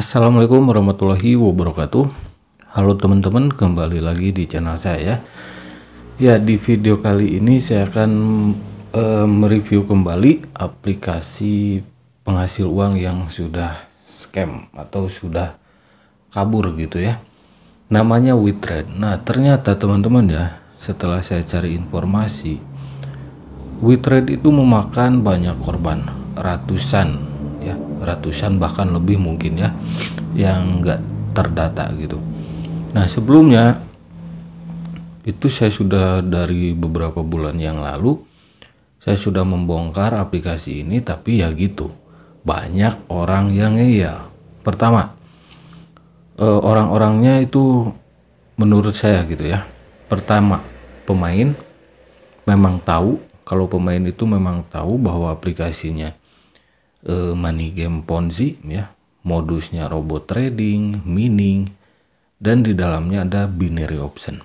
Assalamualaikum warahmatullahi wabarakatuh. Halo teman-teman, kembali lagi di channel saya. Ya, di video kali ini saya akan mereview kembali aplikasi penghasil uang yang sudah scam atau sudah kabur gitu ya. Namanya WeTrade. Nah, ternyata teman-teman ya, setelah saya cari informasi, WeTrade itu memakan banyak korban, ratusan ya, ratusan bahkan lebih mungkin ya, yang nggak terdata gitu. Nah, sebelumnya itu saya sudah dari beberapa bulan yang lalu saya sudah membongkar aplikasi ini, tapi ya gitu, banyak orang yang ngeyel. Pertama, orang-orangnya itu menurut saya gitu ya. Pertama, pemain memang tahu, kalau pemain itu memang tahu bahwa aplikasinya money game Ponzi ya, modusnya robot trading, mining, dan di dalamnya ada binary option.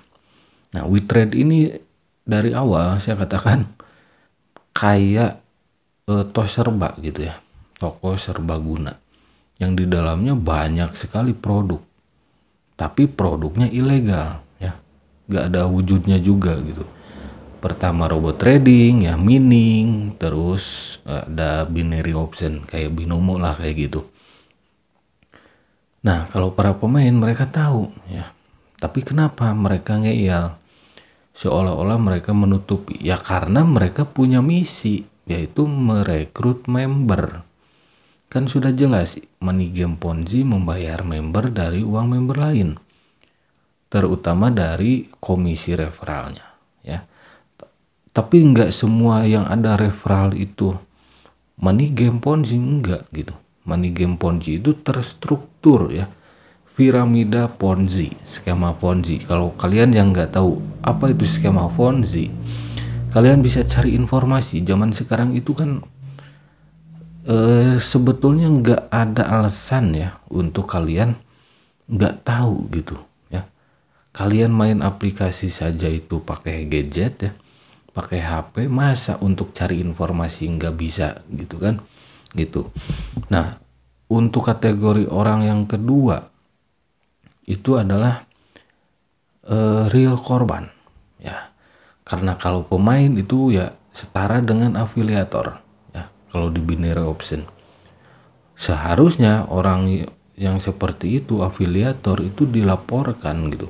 Nah, WeTrade ini dari awal saya katakan kayak toko serba gitu ya, toko serbaguna yang di dalamnya banyak sekali produk, tapi produknya ilegal ya, nggak ada wujudnya juga gitu. Pertama robot trading ya, mining, terus ada binary option kayak binomo lah kayak gitu. Nah, kalau para pemain mereka tahu ya, tapi kenapa mereka ngeyel? Seolah-olah mereka menutupi, ya karena mereka punya misi, yaitu merekrut member. Kan sudah jelas, money game Ponzi membayar member dari uang member lain, terutama dari komisi referralnya ya. Tapi nggak semua yang ada referral itu money game Ponzi, enggak gitu. Money game Ponzi itu terstruktur ya, piramida Ponzi, skema Ponzi. Kalau kalian yang nggak tahu apa itu skema Ponzi, kalian bisa cari informasi. Zaman sekarang itu kan sebetulnya nggak ada alasan ya untuk kalian nggak tahu gitu ya. Kalian main aplikasi saja itu pakai gadget ya, pakai HP, masa untuk cari informasi nggak bisa gitu kan gitu. Nah, untuk kategori orang yang kedua itu adalah real korban ya, karena kalau pemain itu ya setara dengan afiliator ya. Kalau di binary option seharusnya orang yang seperti itu, afiliator itu, dilaporkan gitu,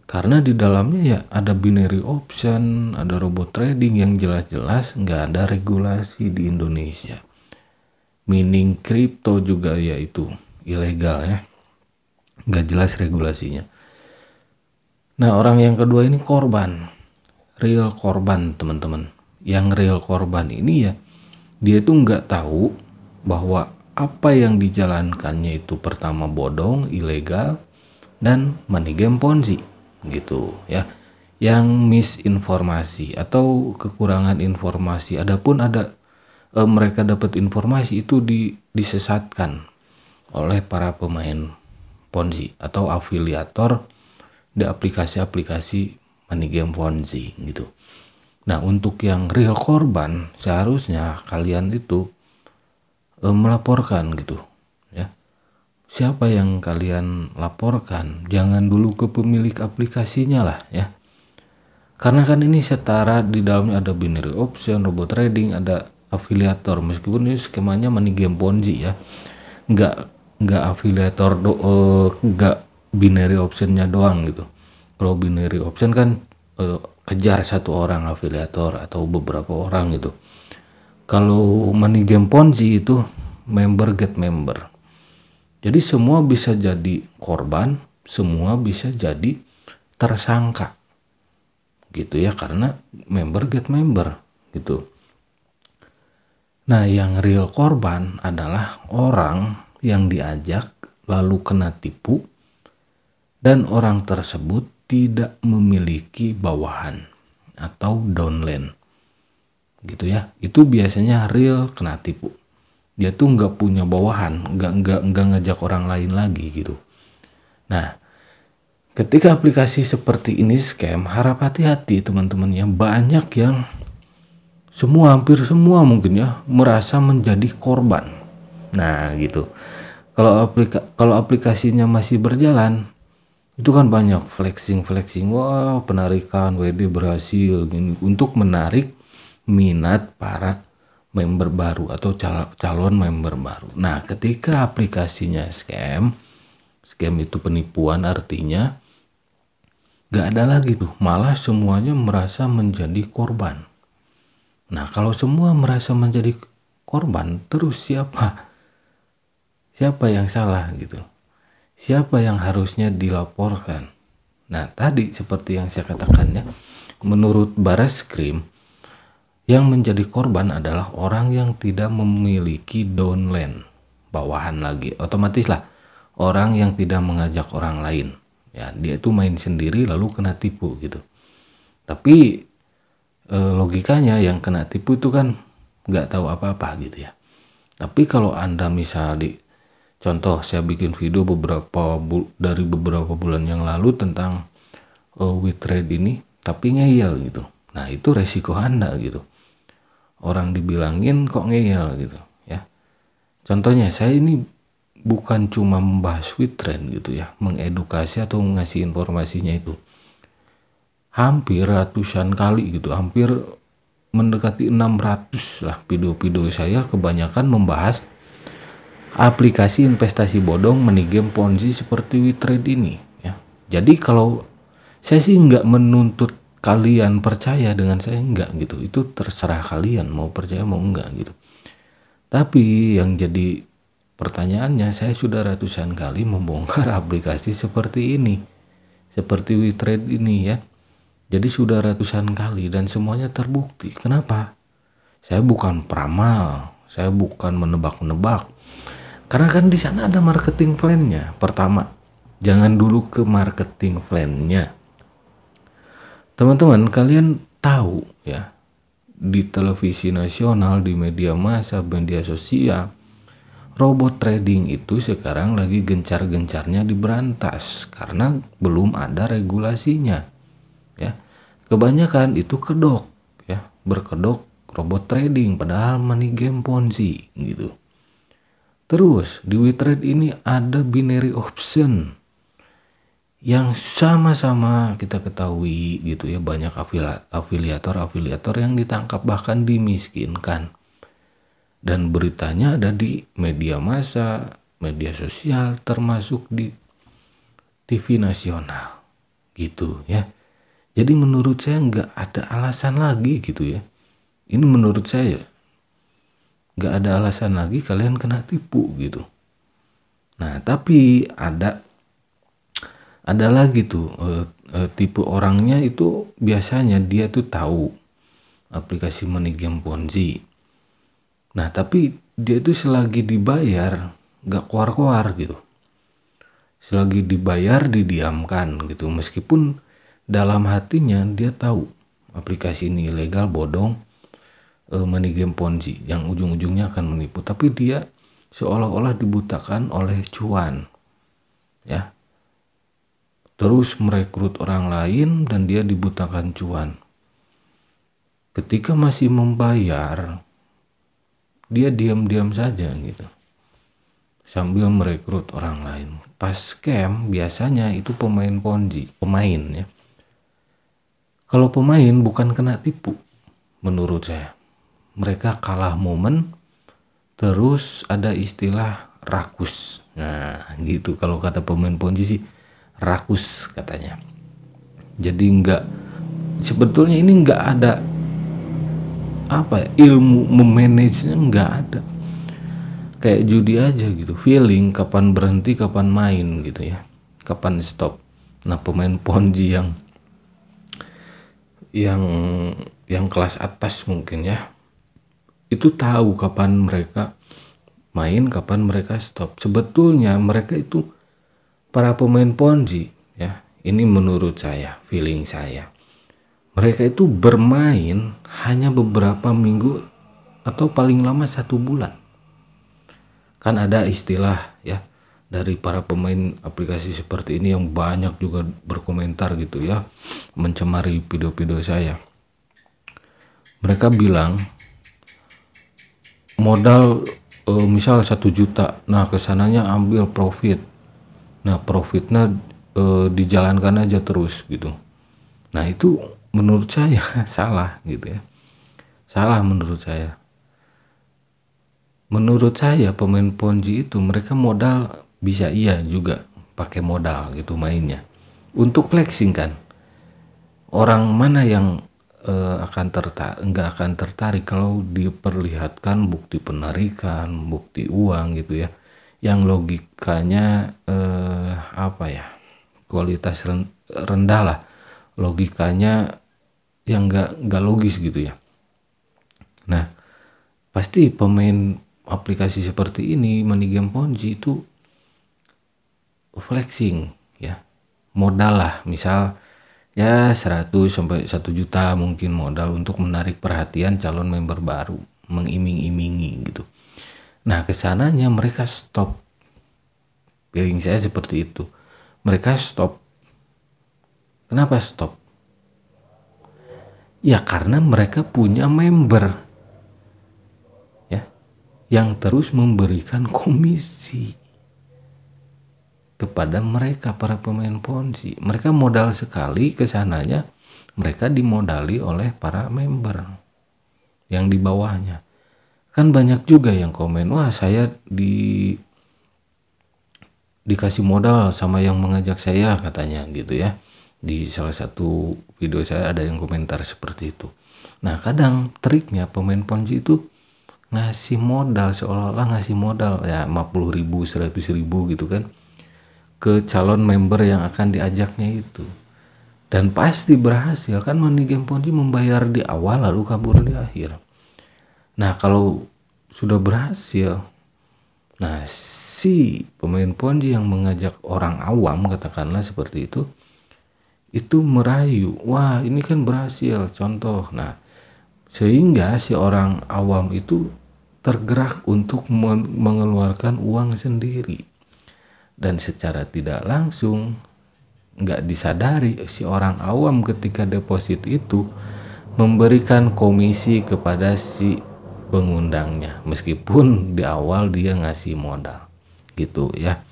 karena di dalamnya ya ada binary option, ada robot trading yang jelas-jelas nggak ada regulasi di Indonesia. Mining kripto juga ya itu ilegal ya, nggak jelas regulasinya. Nah, orang yang kedua ini korban, real korban teman-teman. Yang real korban ini ya, dia tuh nggak tahu bahwa apa yang dijalankannya itu pertama bodong, ilegal, dan money game Ponzi gitu ya. Yang misinformasi atau kekurangan informasi, adapun ada mereka dapat informasi itu disesatkan oleh para pemain Ponzi atau afiliator di aplikasi-aplikasi money game Ponzi gitu. Nah, untuk yang real korban seharusnya kalian itu melaporkan gitu ya. Siapa yang kalian laporkan? Jangan dulu ke pemilik aplikasinya lah ya. Karena kan ini setara, di dalamnya ada binary option, robot trading, ada afiliator, meskipun ini skemanya money game Ponzi ya, nggak afiliator nggak binary optionnya doang gitu. Kalau binary option kan kejar satu orang afiliator atau beberapa orang gitu. Kalau money game Ponzi itu member get member, jadi semua bisa jadi korban, semua bisa jadi tersangka gitu ya, karena member get member gitu. Nah, yang real korban adalah orang yang diajak lalu kena tipu dan orang tersebut tidak memiliki bawahan atau downline gitu ya. Itu biasanya real kena tipu. Dia tuh nggak punya bawahan, nggak ngajak orang lain lagi gitu. Nah, ketika aplikasi seperti ini scam, harap hati-hati teman-teman ya. Banyak yang hampir semua mungkin ya merasa menjadi korban. Nah gitu, Kalau aplikasinya masih berjalan, itu kan banyak flexing, wah penarikan WD berhasil gini, untuk menarik minat para member baru atau calon member baru. Nah, ketika aplikasinya scam itu penipuan, artinya gak ada lagi tuh, malah semuanya merasa menjadi korban. Nah, kalau semua merasa menjadi korban, terus siapa yang salah gitu? Siapa yang harusnya dilaporkan? Nah, tadi seperti yang saya katakan ya, menurut Barreskrim, yang menjadi korban adalah orang yang tidak memiliki downline, bawahan lagi. Otomatis lah, orang yang tidak mengajak orang lain. Ya, dia itu main sendiri lalu kena tipu gitu. Tapi logikanya yang kena tipu itu kan nggak tahu apa-apa gitu ya. Tapi kalau Anda misal contoh saya bikin video dari beberapa bulan yang lalu tentang WeTrade ini, tapi ngeyel gitu. Nah, itu resiko Anda gitu. Orang dibilangin kok ngeyel gitu ya. Contohnya saya ini bukan cuma membahas WeTrade gitu ya, mengedukasi atau ngasih informasinya itu. Hampir ratusan kali gitu, hampir mendekati 600 lah video-video saya, kebanyakan membahas aplikasi investasi bodong, money game, ponzi seperti WeTrade ini ya. Jadi kalau saya sih nggak menuntut kalian percaya dengan saya, enggak gitu, itu terserah kalian mau percaya mau enggak gitu. Tapi yang jadi pertanyaannya, saya sudah ratusan kali membongkar aplikasi seperti ini, seperti WeTrade ini ya. Jadi sudah ratusan kali dan semuanya terbukti. Kenapa? Saya bukan peramal, saya bukan menebak-nebak. Karena kan di sana ada marketing plan-nya. Pertama, jangan dulu ke marketing plan-nya. Teman-teman, kalian tahu ya, di televisi nasional, di media massa, media sosial, robot trading itu sekarang lagi gencar-gencarnya diberantas karena belum ada regulasinya ya. Kebanyakan itu kedok ya, berkedok robot trading padahal money game ponzi gitu. Terus di WeTrade ini ada binary option yang sama-sama kita ketahui gitu ya, banyak afiliator yang ditangkap bahkan dimiskinkan. Dan beritanya ada di media massa, media sosial, termasuk di TV nasional gitu ya. Jadi menurut saya nggak ada alasan lagi gitu ya. Ini menurut saya nggak ada alasan lagi kalian kena tipu gitu. Nah, tapi ada lagi tuh tipe orangnya itu biasanya dia tuh tahu aplikasi money game ponzi. Nah, tapi dia tuh selagi dibayar nggak keluar gitu. Selagi dibayar didiamkan gitu, meskipun dalam hatinya dia tahu aplikasi ini ilegal, bodong, money game ponzi yang ujung-ujungnya akan menipu, tapi dia seolah-olah dibutakan oleh cuan ya, terus merekrut orang lain dan dia dibutakan cuan. Ketika masih membayar dia diam-diam saja gitu sambil merekrut orang lain. Pas scam biasanya itu pemain ponzi, pemain ya. Kalau pemain bukan kena tipu menurut saya, mereka kalah momen, terus ada istilah rakus. Nah gitu, kalau kata pemain ponzi sih rakus katanya. Jadi sebetulnya ini nggak ada ilmu memanagenya, nggak ada, kayak judi aja gitu, feeling kapan berhenti kapan main gitu ya, kapan stop. Nah pemain ponzi yang kelas atas mungkin ya, itu tahu kapan mereka main, kapan mereka stop. Sebetulnya mereka itu para pemain ponzi ya, ini menurut saya, feeling saya, mereka itu bermain hanya beberapa minggu atau paling lama 1 bulan. Kan ada istilah ya dari para pemain aplikasi seperti ini yang banyak juga berkomentar gitu ya, mencemari video-video saya. Mereka bilang modal misal 1 juta, nah kesananya ambil profit, nah profitnya dijalankan aja terus gitu. Nah itu menurut saya salah gitu ya, salah menurut saya. Menurut saya pemain Ponzi itu mereka modal bisa iya juga pakai modal gitu mainnya untuk flexing kan. Orang mana yang nggak akan tertarik kalau diperlihatkan bukti penarikan, bukti uang gitu ya, yang logikanya apa ya, kualitas rendah lah, logikanya yang nggak logis gitu ya. Nah pasti pemain aplikasi seperti ini, money game Ponzi itu flexing ya, modal lah, misal ya 100 sampai 1 juta mungkin modal untuk menarik perhatian calon member baru, mengiming-imingi gitu. Nah kesananya mereka stop, feeling saya seperti itu, mereka stop. Kenapa stop? Ya karena mereka punya member ya yang terus memberikan komisi kepada mereka, para pemain Ponzi. Mereka modal sekali, kesananya mereka dimodali oleh para member yang di bawahnya. Kan banyak juga yang komen, wah saya dikasih modal sama yang mengajak saya katanya gitu ya. Di salah satu video saya ada yang komentar seperti itu. Nah kadang triknya pemain Ponzi itu ngasih modal, seolah-olah ngasih modal ya 50.000, 100.000 gitu kan ke calon member yang akan diajaknya itu. Dan pasti berhasil kan, money game Ponzi membayar di awal lalu kabur di akhir. Nah kalau sudah berhasil, nah si pemain Ponzi yang mengajak orang awam katakanlah seperti itu merayu, wah ini kan berhasil contoh. Nah sehingga si orang awam itu tergerak untuk mengeluarkan uang sendiri, dan secara tidak langsung nggak disadari si orang awam ketika deposit itu memberikan komisi kepada si pengundangnya meskipun di awal dia ngasih modal gitu ya.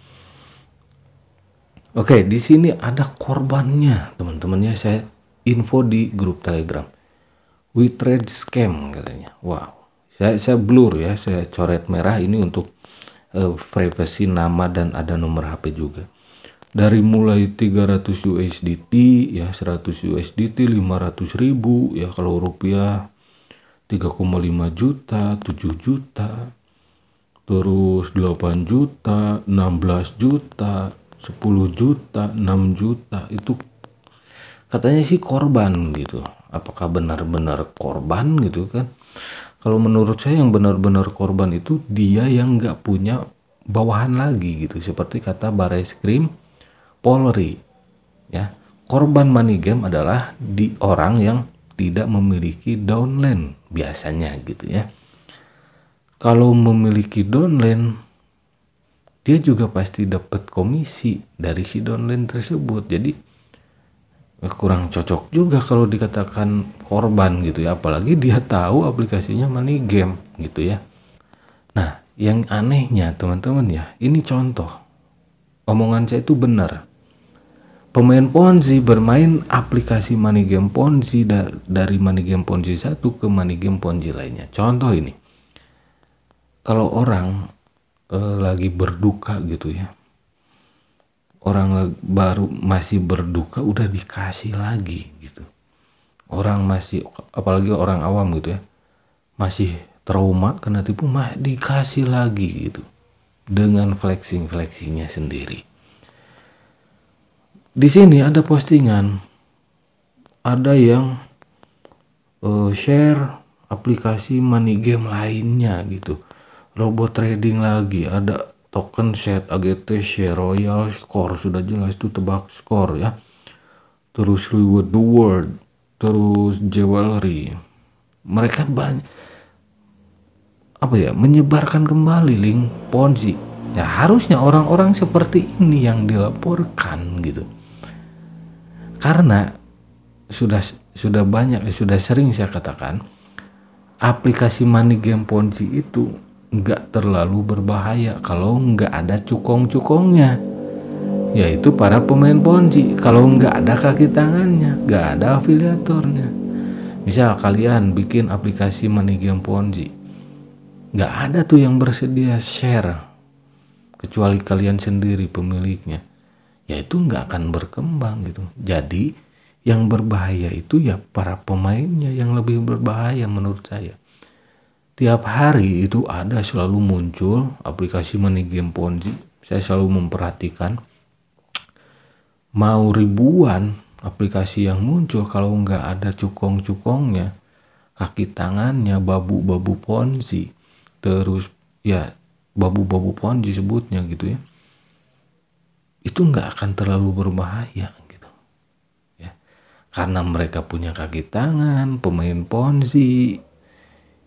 Oke, di sini ada korbannya teman-temannya, saya info di grup Telegram. We trade scam katanya. Wow. Saya blur ya, saya coret merah ini untuk privacy nama dan ada nomor HP juga. Dari mulai 300 USDT ya, 100 USDT 500.000 ya, kalau rupiah 3,5 juta, 7 juta, terus 8 juta, 16 juta, 10 juta, 6 juta, itu katanya sih korban gitu. Apakah benar-benar korban gitu kan? Kalau menurut saya yang benar-benar korban itu dia yang nggak punya bawahan lagi gitu, seperti kata Barreskrim Polri ya. Korban money game adalah di orang yang tidak memiliki downline biasanya gitu ya. Kalau memiliki downline, dia juga pasti dapat komisi dari si downline tersebut. Jadi kurang cocok juga kalau dikatakan korban gitu ya, apalagi dia tahu aplikasinya money game gitu ya. Nah yang anehnya teman-teman ya, ini contoh omongan saya itu benar. Pemain Ponzi bermain aplikasi money game Ponzi dari money game Ponzi satu ke money game Ponzi lainnya. Contoh ini, kalau orang lagi berduka gitu ya, orang baru masih berduka udah dikasih lagi gitu. Orang masih, apalagi orang awam gitu ya, masih trauma kena tipu, dikasih lagi gitu dengan flexingnya sendiri. Di sini ada postingan, ada yang share aplikasi money game lainnya gitu, robot trading lagi, ada token set, AGT, share, royal, score, sudah jelas itu tebak skor ya, terus reward the world, terus jewelry. Mereka banyak menyebarkan kembali link Ponzi ya. Harusnya orang-orang seperti ini yang dilaporkan gitu, karena sudah banyak, sudah sering saya katakan aplikasi money game Ponzi itu nggak terlalu berbahaya kalau nggak ada cukong-cukongnya, yaitu para pemain ponzi. Kalau nggak ada kaki tangannya, nggak ada afiliatornya. Misal kalian bikin aplikasi money game ponzi, nggak ada tuh yang bersedia share kecuali kalian sendiri pemiliknya, ya itu nggak akan berkembang gitu. Jadi yang berbahaya itu ya para pemainnya yang lebih berbahaya menurut saya. Tiap hari itu ada selalu muncul aplikasi money game ponzi. Saya selalu memperhatikan, mau ribuan aplikasi yang muncul, kalau nggak ada cukong-cukongnya, kaki tangannya, babu-babu ponzi, terus ya babu-babu ponzi sebutnya gitu ya, itu nggak akan terlalu berbahaya gitu ya, karena mereka punya kaki tangan, pemain ponzi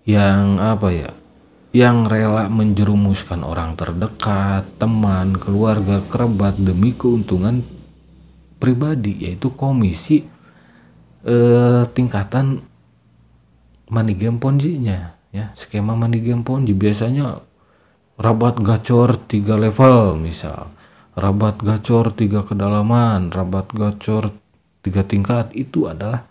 yang yang rela menjerumuskan orang terdekat, teman, keluarga, kerabat demi keuntungan pribadi, yaitu komisi tingkatan money game ponzi-nya ya. Skema money game ponzi biasanya rabat gacor 3 level, misal rabat gacor 3 kedalaman, rabat gacor 3 tingkat. Itu adalah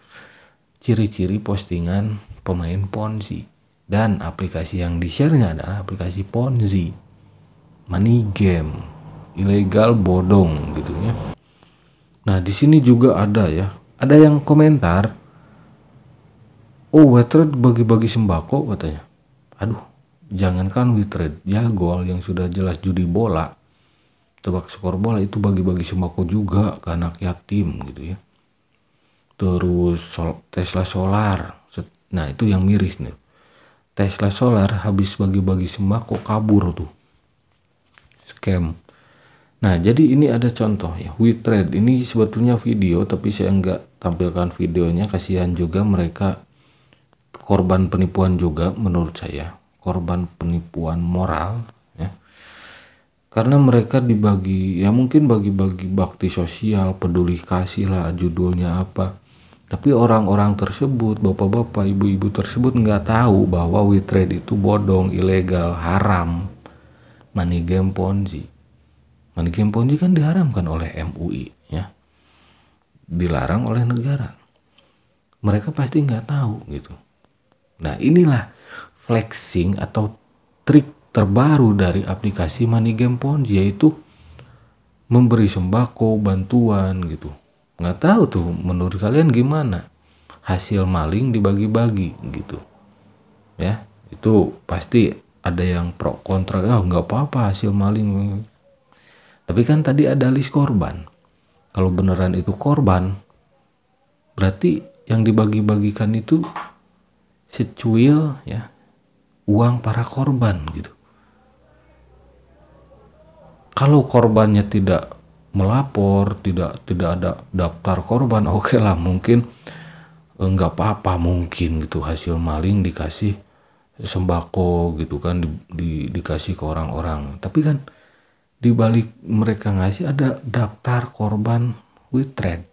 ciri-ciri postingan pemain ponzi. Dan aplikasi yang di-share-nya adalah aplikasi ponzi, money game, ilegal, bodong gitu ya. Nah di sini juga ada yang komentar, oh WeTrade bagi-bagi sembako katanya. Aduh, jangankan WeTrade, Jagol yang sudah jelas judi bola, tebak skor bola, itu bagi-bagi sembako juga ke anak yatim gitu ya. Terus Tesla Solar, nah itu yang miris nih. Tesla Solar habis bagi-bagi sembako kabur tuh, scam. Nah jadi ini ada contoh ya, WeTrade ini sebetulnya video tapi saya nggak tampilkan videonya, kasihan juga mereka, korban penipuan juga menurut saya, korban penipuan moral ya, karena mereka dibagi ya mungkin bagi-bagi bakti sosial, peduli kasih lah judulnya apa. Tapi orang-orang tersebut, bapak-bapak, ibu-ibu tersebut nggak tahu bahwa WeTrade itu bodong, ilegal, haram, money game ponzi. Money game ponzi kan diharamkan oleh MUI ya, dilarang oleh negara. Mereka pasti nggak tahu gitu. Nah inilah flexing atau trik terbaru dari aplikasi money game ponzi, yaitu memberi sembako, bantuan gitu. Nggak tahu tuh menurut kalian gimana, hasil maling dibagi-bagi gitu ya. Itu pasti ada yang pro kontra, nggak apa-apa hasil maling, tapi kan tadi ada list korban. Kalau beneran itu korban, berarti yang dibagi-bagikan itu secuil ya uang para korban gitu. Kalau korbannya tidak melapor, tidak ada daftar korban, oke lah mungkin nggak apa-apa, mungkin gitu hasil maling dikasih sembako gitu kan, dikasih ke orang-orang. Tapi kan di balik mereka ngasih ada daftar korban WeTrade.